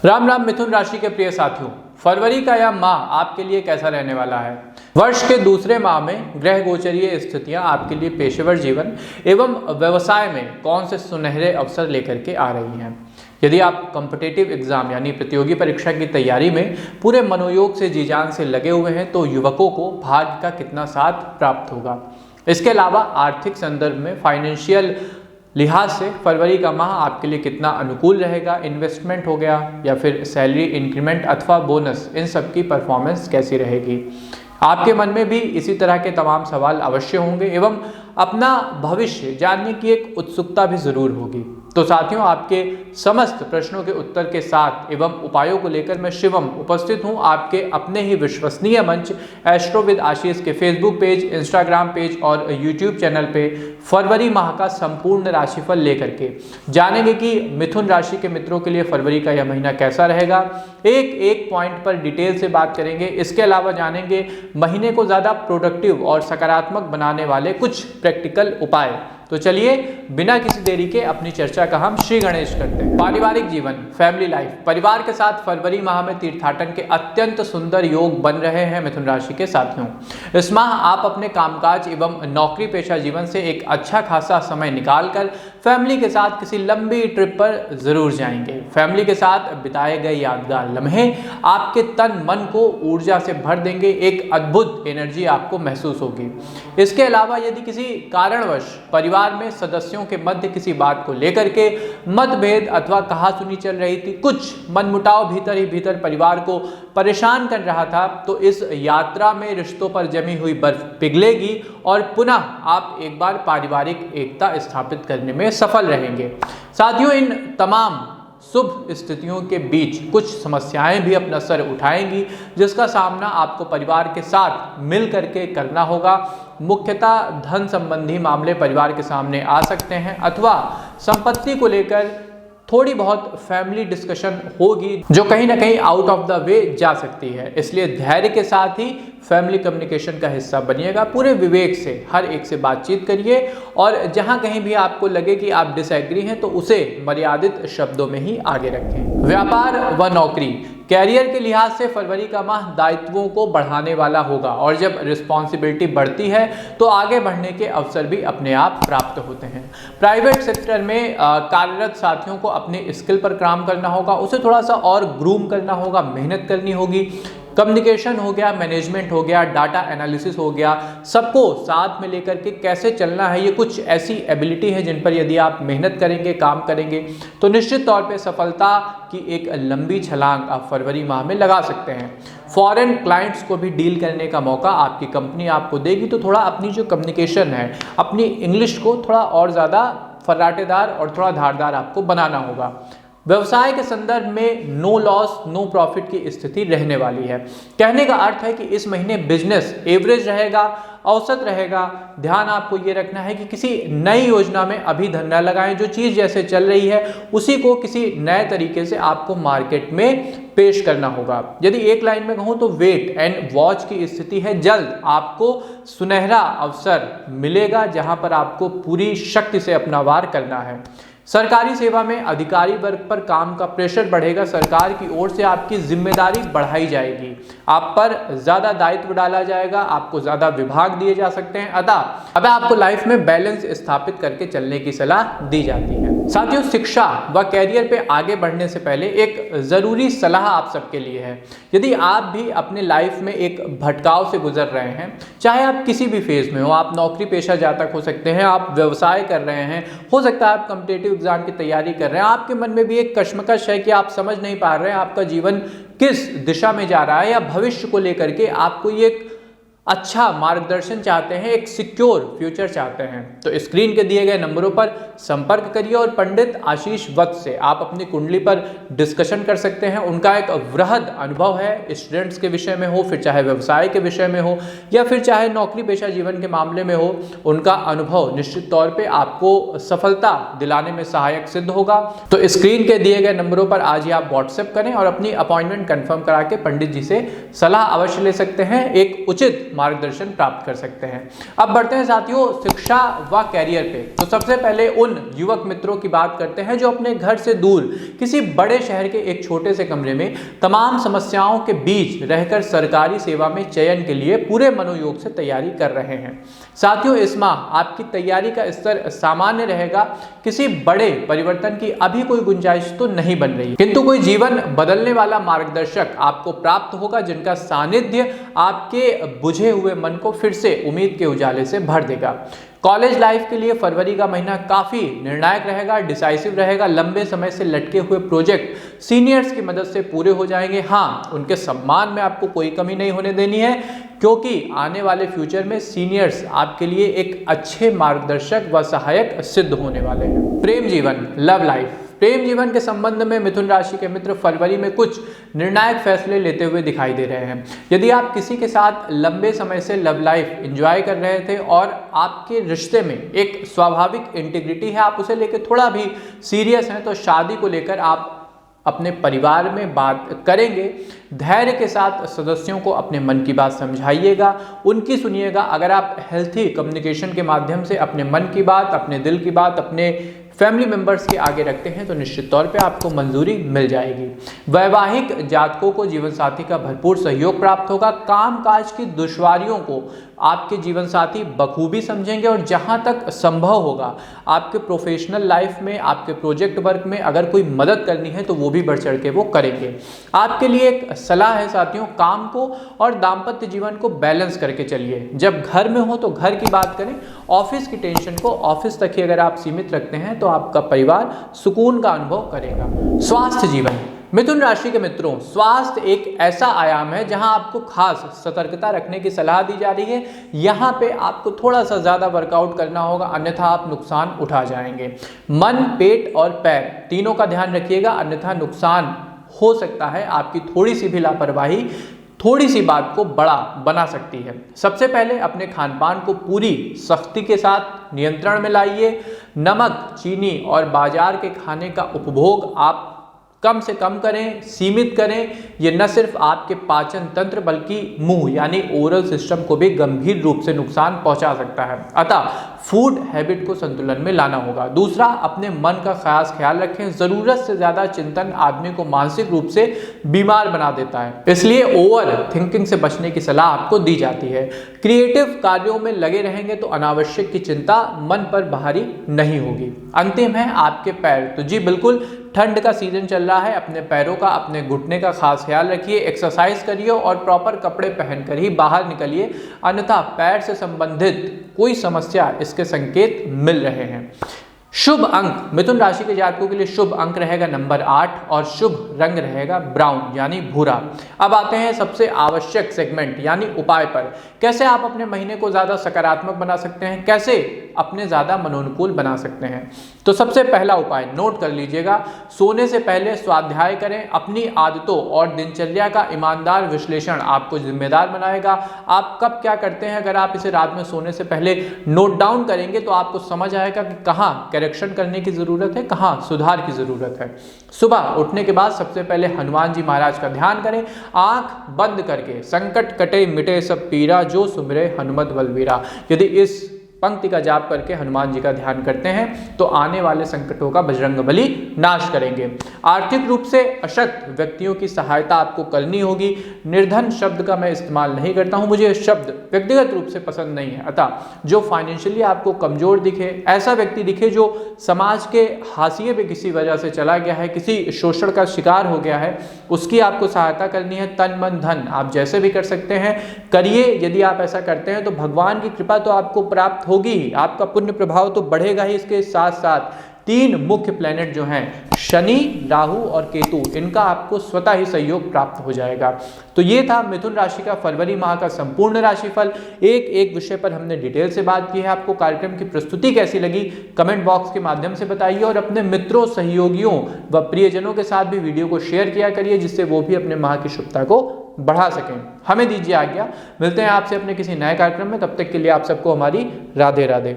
राम राम मिथुन राशि के प्रिय साथियों, फरवरी का यह माह आपके लिए कैसा रहने वाला है। वर्ष के दूसरे माह में ग्रह गोचरीय स्थितियां आपके लिए पेशेवर जीवन एवं व्यवसाय में कौन से सुनहरे अवसर लेकर के आ रही हैं। यदि आप कॉम्पिटिटिव एग्जाम यानी प्रतियोगी परीक्षा की तैयारी में पूरे मनोयोग से जी जान से लगे हुए हैं तो युवकों को भाग्य का कितना साथ प्राप्त होगा। इसके अलावा आर्थिक संदर्भ में फाइनेंशियल लिहाज से फरवरी का माह आपके लिए कितना अनुकूल रहेगा। इन्वेस्टमेंट हो गया या फिर सैलरी इंक्रीमेंट अथवा बोनस, इन सब की परफॉर्मेंस कैसी रहेगी। आपके मन में भी इसी तरह के तमाम सवाल अवश्य होंगे एवं अपना भविष्य जानने की एक उत्सुकता भी जरूर होगी। तो साथियों, आपके समस्त प्रश्नों के उत्तर के साथ एवं उपायों को लेकर मैं शिवम उपस्थित हूं आपके अपने ही विश्वसनीय मंच एस्ट्रो विद आशीष के फेसबुक पेज, इंस्टाग्राम पेज और यूट्यूब चैनल पे फरवरी माह का संपूर्ण राशिफल लेकर के जानेंगे कि मिथुन राशि के मित्रों के लिए फरवरी का यह महीना कैसा रहेगा। एक एक पॉइंट पर डिटेल से बात करेंगे। इसके अलावा जानेंगे महीने को ज्यादा प्रोडक्टिव और सकारात्मक बनाने वाले कुछ प्रैक्टिकल उपाय। तो चलिए बिना किसी देरी के अपनी चर्चा का हम श्री गणेश करते हैं। पारिवारिक जीवन, फैमिली लाइफ, परिवार के साथ फरवरी माह में तीर्थाटन के अत्यंत सुंदर योग बन रहे हैं मिथुन राशि के साथियों। इस माह आप अपने कामकाज एवं नौकरी पेशा जीवन से एक अच्छा खासा समय निकालकर फैमिली के साथ किसी लंबी ट्रिप पर जरूर जाएंगे। फैमिली के साथ बिताए गए यादगार लम्हे आपके तन मन को ऊर्जा से भर देंगे। एक अद्भुत एनर्जी आपको महसूस होगी। इसके अलावा यदि किसी कारणवश परिवार में सदस्यों के मध्य किसी बात को लेकर के मतभेद अथवा कहासुनी चल रही थी, कुछ मनमुटाव भीतर ही भीतर परिवार को परेशान कर रहा था, तो इस यात्रा में रिश्तों पर जमी हुई बर्फ पिघलेगी और पुनः आप एक बार पारिवारिक एकता स्थापित करने में सफल रहेंगे। साथियों, इन तमाम शुभ स्थितियों के बीच कुछ समस्याएं भी अपना सर उठाएंगी, जिसका सामना आपको परिवार के साथ मिल करके करना होगा। मुख्यतः धन संबंधी मामले परिवार के सामने आ सकते हैं अथवा संपत्ति को लेकर थोड़ी बहुत फैमिली डिस्कशन होगी जो कहीं ना कहीं आउट ऑफ द वे जा सकती है। इसलिए धैर्य के साथ ही फैमिली कम्युनिकेशन का हिस्सा बनिएगा। पूरे विवेक से हर एक से बातचीत करिए और जहां कहीं भी आपको लगे कि आप डिसएग्री हैं तो उसे मर्यादित शब्दों में ही आगे रखें। व्यापार व नौकरी, कैरियर के लिहाज से फरवरी का माह दायित्वों को बढ़ाने वाला होगा और जब रिस्पॉन्सिबिलिटी बढ़ती है तो आगे बढ़ने के अवसर भी अपने आप प्राप्त होते हैं। प्राइवेट सेक्टर में कार्यरत साथियों को अपने स्किल पर काम करना होगा, उसे थोड़ा सा और ग्रूम करना होगा, मेहनत करनी होगी। कम्युनिकेशन हो गया, मैनेजमेंट हो गया, डाटा एनालिसिस हो गया, सबको साथ में लेकर के कैसे चलना है, ये कुछ ऐसी एबिलिटी है जिन पर यदि आप मेहनत करेंगे, काम करेंगे तो निश्चित तौर पे सफलता की एक लंबी छलांग आप फरवरी माह में लगा सकते हैं। फॉरेन क्लाइंट्स को भी डील करने का मौका आपकी कंपनी आपको देगी, तो थोड़ा अपनी जो कम्युनिकेशन है, अपनी इंग्लिश को थोड़ा और ज़्यादा फर्राटेदार और थोड़ा धारदार आपको बनाना होगा। व्यवसाय के संदर्भ में नो लॉस नो प्रॉफिट की स्थिति रहने वाली है। कहने का अर्थ है कि इस महीने बिजनेस एवरेज रहेगा, औसत रहेगा। ध्यान आपको ये रखना है कि किसी नई योजना में अभी धन न लगाएं। जो चीज़ जैसे चल रही है उसी को किसी नए तरीके से आपको मार्केट में पेश करना होगा। यदि एक लाइन में कहूँ तो वेट एंड वॉच की स्थिति है। जल्द आपको सुनहरा अवसर मिलेगा जहां पर आपको पूरी शक्ति से अपना वार करना है। सरकारी सेवा में अधिकारी वर्ग पर काम का प्रेशर बढ़ेगा। सरकार की ओर से आपकी जिम्मेदारी बढ़ाई जाएगी, आप पर ज्यादा दायित्व डाला जाएगा, आपको ज्यादा विभाग दिए जा सकते हैं। अतः अब आपको लाइफ में बैलेंस स्थापित करके चलने की सलाह दी जाती है। साथियों, शिक्षा व कैरियर पे आगे बढ़ने से पहले एक जरूरी सलाह आप सबके लिए है। यदि आप भी अपने लाइफ में एक भटकाव से गुजर रहे हैं, चाहे आप किसी भी फेज में हो, आप नौकरी पेशा जातक हो सकते हैं, आप व्यवसाय कर रहे हैं, हो सकता है आप कॉम्पिटिटिव एग्जाम की तैयारी कर रहे हैं, आपके मन में भी एक कश्मकश है कि आप समझ नहीं पा रहे हैं आपका जीवन किस दिशा में जा रहा है, या भविष्य को लेकर के आपको ये अच्छा मार्गदर्शन चाहते हैं, एक सिक्योर फ्यूचर चाहते हैं, तो स्क्रीन के दिए गए नंबरों पर संपर्क करिए और पंडित आशीष वत्स से आप अपनी कुंडली पर डिस्कशन कर सकते हैं। उनका एक वृहद अनुभव है स्टूडेंट्स के विषय में हो, फिर चाहे व्यवसाय के विषय में हो या फिर चाहे नौकरी पेशा जीवन के मामले में हो। उनका अनुभव निश्चित तौर पर आपको सफलता दिलाने में सहायक सिद्ध होगा। तो स्क्रीन के दिए गए नंबरों पर आज ही आप व्हाट्सएप करें और अपनी अपॉइंटमेंट कंफर्म करा के पंडित जी से सलाह अवश्य ले सकते हैं। एक उचित मार्गदर्शन प्राप्त कर सकते हैं। अब बढ़ते हैं साथियों शिक्षा व कैरियर पे। तो सबसे पहले उन युवक मित्रों की बात करते हैं जो अपने घर से दूर किसी बड़े शहर के एक छोटे से कमरे में तमाम समस्याओं के बीच रहकर सरकारी सेवा में चयन के लिए पूरे मनोयोग से तैयारी कर रहे हैं। साथियों इस माह आपकी तैयारी का स्तर सामान्य रहेगा, किसी बड़े परिवर्तन की अभी कोई गुंजाइश तो नहीं बन रही, किंतु कोई जीवन बदलने वाला मार्गदर्शक आपको प्राप्त होगा जिनका सानिध्य आपके बुझे हुए मन को फिर से उम्मीद के उजाले से भर देगा। कॉलेज लाइफ के लिए फरवरी का महीना काफी निर्णायक रहेगा, डिसाइसिव रहेगा। लंबे समय से लटके हुए प्रोजेक्ट सीनियर्स की मदद से पूरे हो जाएंगे। हाँ, उनके सम्मान में आपको कोई कमी नहीं होने देनी है, क्योंकि आने वाले फ्यूचर में सीनियर्स आपके लिए एक अच्छे मार्गदर्शक व सहायक सिद्ध होने वाले हैं। प्रेम जीवन, लव लाइफ। प्रेम जीवन के संबंध में मिथुन राशि के मित्र फरवरी में कुछ निर्णायक फैसले लेते हुए दिखाई दे रहे हैं। यदि आप किसी के साथ लंबे समय से लव लाइफ एंजॉय कर रहे थे और आपके रिश्ते में एक स्वाभाविक इंटीग्रिटी है, आप उसे लेकर थोड़ा भी सीरियस हैं, तो शादी को लेकर आप अपने परिवार में बात करेंगे। धैर्य के साथ सदस्यों को अपने मन की बात समझाइएगा, उनकी सुनिएगा। अगर आप हेल्थी कम्युनिकेशन के माध्यम से अपने मन की बात, अपने दिल की बात अपने फैमिली मेंबर्स के आगे रखते हैं तो निश्चित तौर पे आपको मंजूरी मिल जाएगी। वैवाहिक जातकों को जीवन साथी का भरपूर सहयोग प्राप्त होगा। कामकाज की दुश्वारियों को आपके जीवन साथी बखूबी समझेंगे और जहां तक संभव होगा आपके प्रोफेशनल लाइफ में, आपके प्रोजेक्ट वर्क में अगर कोई मदद करनी है तो वो भी बढ़ चढ़ के वो करेंगे। आपके लिए एक सलाह है साथियों, काम को और दाम्पत्य जीवन को बैलेंस करके चलिए। जब घर में हो तो घर की बात करें, ऑफिस की टेंशन को ऑफिस तक ही अगर आप सीमित रखते हैं तो आपका परिवार सुकून का अनुभव करेगा। स्वास्थ्य जीवन, मिथुन राशि के मित्रों, स्वास्थ्य एक ऐसा आयाम है जहां आपको खास सतर्कता रखने की सलाह दी जा रही है। यहां पे आपको थोड़ा सा ज्यादा वर्कआउट करना होगा, अन्यथा आप नुकसान उठा जाएंगे। मन, पेट और पैर तीनों का ध्यान रखिएगा, अन्यथा नुकसान हो सकता है। आपकी थोड़ी सी भी लापरवाही थोड़ी सी बात को बड़ा बना सकती है। सबसे पहले अपने खान पान को पूरी सख्ती के साथ नियंत्रण में लाइए। नमक, चीनी और बाजार के खाने का उपभोग आप कम से कम करें, सीमित करें। ये न सिर्फ आपके पाचन तंत्र बल्कि मुंह यानी ओरल सिस्टम को भी गंभीर रूप से नुकसान पहुंचा सकता है। अतः फूड हैबिट को संतुलन में लाना होगा। दूसरा, अपने मन का खास ख्याल रखें। जरूरत से ज्यादा चिंतन आदमी को मानसिक रूप से बीमार बना देता है, इसलिए ओवर थिंकिंग से बचने की सलाह आपको दी जाती है। क्रिएटिव कार्यों में लगे रहेंगे तो अनावश्यक की चिंता मन पर भारी नहीं होगी। अंतिम है आपके पैर। तो जी बिल्कुल, ठंड का सीजन चल रहा है, अपने पैरों का, अपने घुटने का खास ख्याल रखिए। एक्सरसाइज करिए और प्रॉपर कपड़े पहनकर ही बाहर निकलिए, अन्यथा पैर से संबंधित कोई समस्या इसके संकेत मिल रहे हैं। शुभ अंक, मिथुन राशि के जातकों के लिए शुभ अंक रहेगा नंबर 8 और शुभ रंग रहेगा ब्राउन यानी भूरा। अब आते हैं सबसे आवश्यक सेगमेंट यानी उपाय पर। कैसे आप अपने महीने को ज्यादा सकारात्मक बना सकते हैं, कैसे अपने ज्यादा मनोनुकूल बना सकते हैं। तो सबसे पहला उपाय नोट कर लीजिएगा, सोने से पहले स्वाध्याय करें। अपनी आदतों और दिनचर्या का ईमानदार विश्लेषण आपको जिम्मेदार बनाएगा। आप कब क्या करते हैं, अगर आप इसे रात में सोने से पहले नोट डाउन करेंगे तो आपको समझ आएगा कि कहाँ करेक्शन करने की जरूरत है, कहाँ सुधार की जरूरत है। सुबह उठने के बाद सबसे पहले हनुमान जी महाराज का ध्यान करें, आंख बंद करके। संकट कटे मिटे सब पीरा, जो सुमिरे हनुमत बलवीरा। यदि इस पंक्ति का जाप करके हनुमान जी का ध्यान करते हैं तो आने वाले संकटों का बजरंगबली नाश करेंगे। आर्थिक रूप से अशक्त व्यक्तियों की सहायता आपको करनी होगी। निर्धन शब्द का मैं इस्तेमाल नहीं करता हूं, मुझे शब्द व्यक्तिगत रूप से पसंद नहीं है। अतः जो फाइनेंशियली आपको कमजोर दिखे, ऐसा व्यक्ति दिखे जो समाज के हाशिए पे किसी वजह से चला गया है, किसी शोषण का शिकार हो गया है, उसकी आपको सहायता करनी है। तन मन धन आप जैसे भी कर सकते हैं करिए। यदि आप ऐसा करते हैं तो भगवान की कृपा तो आपको प्राप्त होगी, आपका पुण्य प्रभाव तो बढ़ेगा ही। इसके साथ साथ 3 मुख्य प्लैनेट जो हैं शनि, राहु और केतु, इनका आपको स्वतः ही सहयोग प्राप्त हो जाएगा। तो ये था मिथुन राशि का फरवरी माह का संपूर्ण राशिफल। एक एक विषय पर हमने डिटेल से बात की है। आपको कार्यक्रम की प्रस्तुति कैसी लगी कमेंट बॉक्स के माध्यम से बताइए और अपने मित्रों, सहयोगियों व प्रियजनों के साथ भी वीडियो को शेयर किया करिए, जिससे वो भी अपने माह की शुभता को बढ़ा सकें। हमें दीजिए आज्ञा, मिलते हैं आपसे अपने किसी नए कार्यक्रम में। तब तक के लिए आप सबको हमारी राधे राधे।